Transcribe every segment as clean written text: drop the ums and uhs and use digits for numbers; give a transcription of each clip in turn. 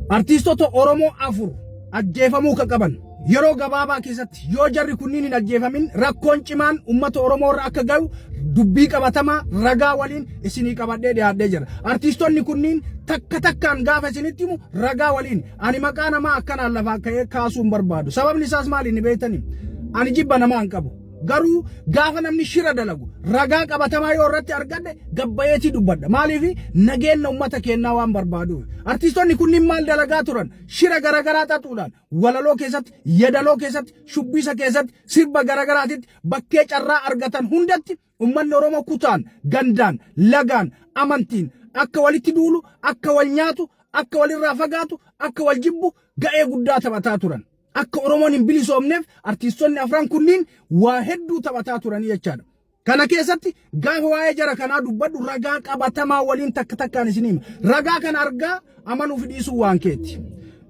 Artistoota Oromoo afur ajjeefamuu ka qaban yeroo gabaabaa keessatti yoo jarri kunniin hin ajjeefamin rakkoon cimaan uummata Oromoo irra akka gahu dubbii qabatamaa ragaa waliin isinii qabadhee dhiyaadhee jira. Artistoonni kunniin takka takkaan gaafa isinitti himu ragaa waliin ani maqaa namaa akkanaan lafaa ka'ee kaasuun barbaadu. Sababni isaas maali ni beektanii? Ani jibba namaa hin qabu. Garuu gaafa namni shira dalagu ragaa qabatamaa yoo irratti argadde gabbayeetii dubbadha. Maaliif nageenya uummata keenyaa waan barbaadu. Artistoonni kunniin maal dalagaa turan? Shira garagaraa xaxuudhaan walaloo keessatti, yedaloo keessatti, shubbisa keessatti, sirba garagaraatitti bakkee carraa argatan hundatti uummanni Oromoo kutaan, gandaan, lagaan, amantiin akka walitti duulu, akka wal nyaatu, akka walirraa fagaatu, akka wal jibbu ga'ee guddaa taphataa turan. Akka Oromoon hin bilisoomneef artistoonni afran kunniin waa hedduu taphataa turanii jechaadha. Kana keessatti gaafa waa'ee jara kanaa dubbadhu ragaa qabatamaa waliin takka takkaan isin hima. Ragaa kana argaa amanuuf dhiisuu waan keetti.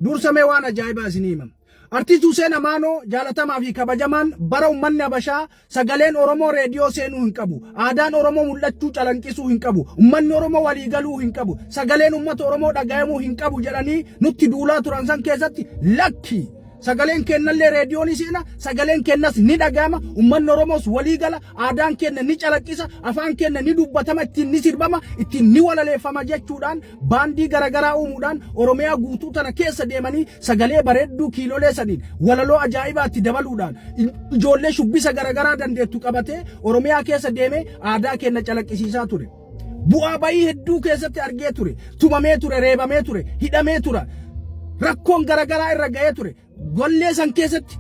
Dursamee waan ajaa'ibaa isin hima. Artiist Hussein Amaanoo jaalatamaa fi kabajamaan bara uummanni Habashaa sagaleen Oromoo reediyoo seenuu hin qabu. Aadaan Oromoo mul'achuu calanqisuu hin qabu. Uummanni Oromoo walii galuu hin qabu. Sagaleen uummata Oromoo dhaga'amuu hin qabu jedhanii nutti duulaa turan san keessatti lakki. Sagaleen kennallee reediyoon isiina sagaleen kennas ni dhagama uummanni Oromoos walii gala aadaan kenna ni calaqqisa afaan kenna ni dubbatama ittiin ni sirbama ittiin ni walaleeffama jechuudhaan baandii garagaraa uumuudhaan Oromiyaa guutuu tana keessa deemanii sagalee bareedduu kiilolee saniin walaloo ajaa'ibaatti dabaluudhaan ijoollee shubbisa garagaraa dandeettu qabatee Oromiyaa keessa deemee aadaa kenna calaqqisiisaa ture. Bu'aa bayii hedduu keessatti argee ture, tumamee ture, reebamee ture, hidhamee ture. Rakkoon garagaraa irra ga'ee ture. Gollee san keessatti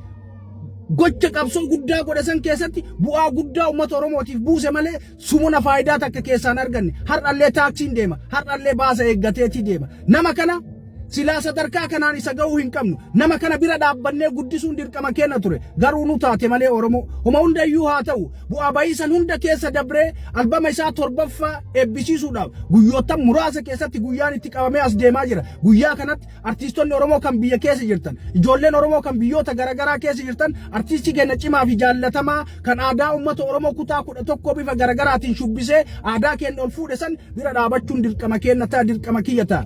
gocha qabsoo guddaa godhe san keessatti bu'aa guddaa uummata Oromootiif buuse malee sumuna faayidaa takka keessaan arganne. Har'allee taaksiin deema, har'allee baasa eeggateetii deema. Nama kana silaa sadarkaa kanaan isa ga'uu hin qabnu. Nama kana bira dhaabbannee guddisuun dirqama keenya ture. Garuu nu taate malee Oromoo homa hundayyuu haa ta'u bu'aa bayii san hunda keessa dabree albama isaa torbaffaa eebbisiisuudhaaf guyyoota muraasa keessatti guyyaan itti qabamee as deemaa jira. Guyyaa kanatti artistoonni Oromoo kan biyya keessa jirtan, ijoolleen Oromoo kan biyyoota garagaraa keessa jirtan, artistii keenya cimaa fi jaallatamaa kan aadaa uummata Oromoo kutaa 11 bifa garagaraatiin shubbisee aadaa keenya ol fuudhe san bira dhaabachuun dirqama keenya ta'a, dirqama kiyya ta'a.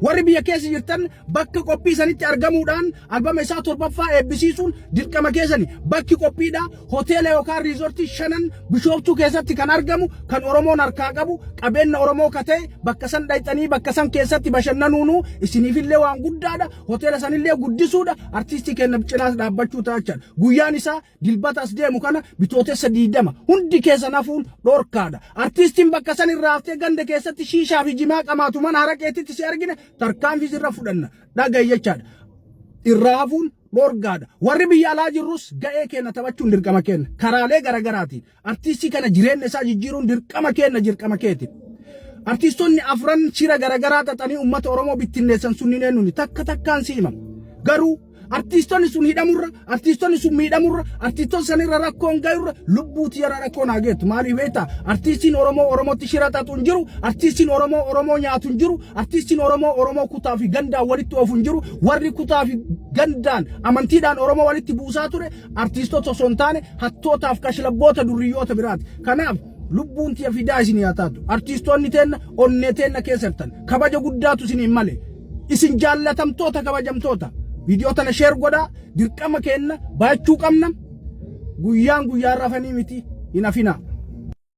Warri biyya keessa jirtan bakka qophii sanitti argamuudhaan albama isaa torbaffaa eebbisiisuun dirqama keessani. Bakki qophiidha hoteela yookaan riizortii 5 Bishooftuu keessatti kan argamu kan Oromoon harkaa qabu qabeenya Oromoo katee bakka san dhayxanii bakka san keessatti bashannanuunu isiniifillee waan guddaadha. Hoteela sanillee guddisuudha. Artistii keenya cinaas dhaabbachuu taachan. Guyyaan isaa dilbata as deemu kana bitootessa 20 hundi keessa nafuun dhorkaadha. Artistiin bakka san irraa haftee ganda keessatti shiishaa fi jimaa qamaatu mana haraqeetitti si argine tarkaanfii irra fudhanna dhagaye jechaadha. Irraa hafuun dhorgaadha. Warri biyya alaa jirrus ga'ee keenya taphachuun dirqama keenya. Karaalee garagaraatiin artistii kana jireenya isaa jijjiiruun dirqama keenya, dirqama keeti. Artistoonni afran shira garagaraa xaxanii uummata Oromoo bittinneessan sunniin nuni takka takkaan siima. Garuu artistoonni sun hidhamurra, artistoonni sun miidhamurra, artistoonni sanirra rakkoon gayurra lubbuuti yara rakkoon hageetu. Maaliif beektaa? Artistiin Oromoo Oromootti shira xaxu hin jiru, artistiin Oromoo Oromoo nyaatu hin jiru, artistiin Oromoo kutaa fi gandaan walitti oofu hin jiru. Warri kutaa fi gandaan amantiidhaan Oromoo walitti buusaa ture artistoota osoo hin taane hattootaaf kashlabboota durriyyoota biraati. Kanaaf lubbuun tiya fidaa isin yaa taatu. Artistoonni teenna onnee teenna keessattan kabaja guddaatu isiniin malee. Isin jaallatamtoota kabajamtoota. Video tana share godhaa dirqama keenya baachuu qabna. Guyyaan rafanii miti hin hafina.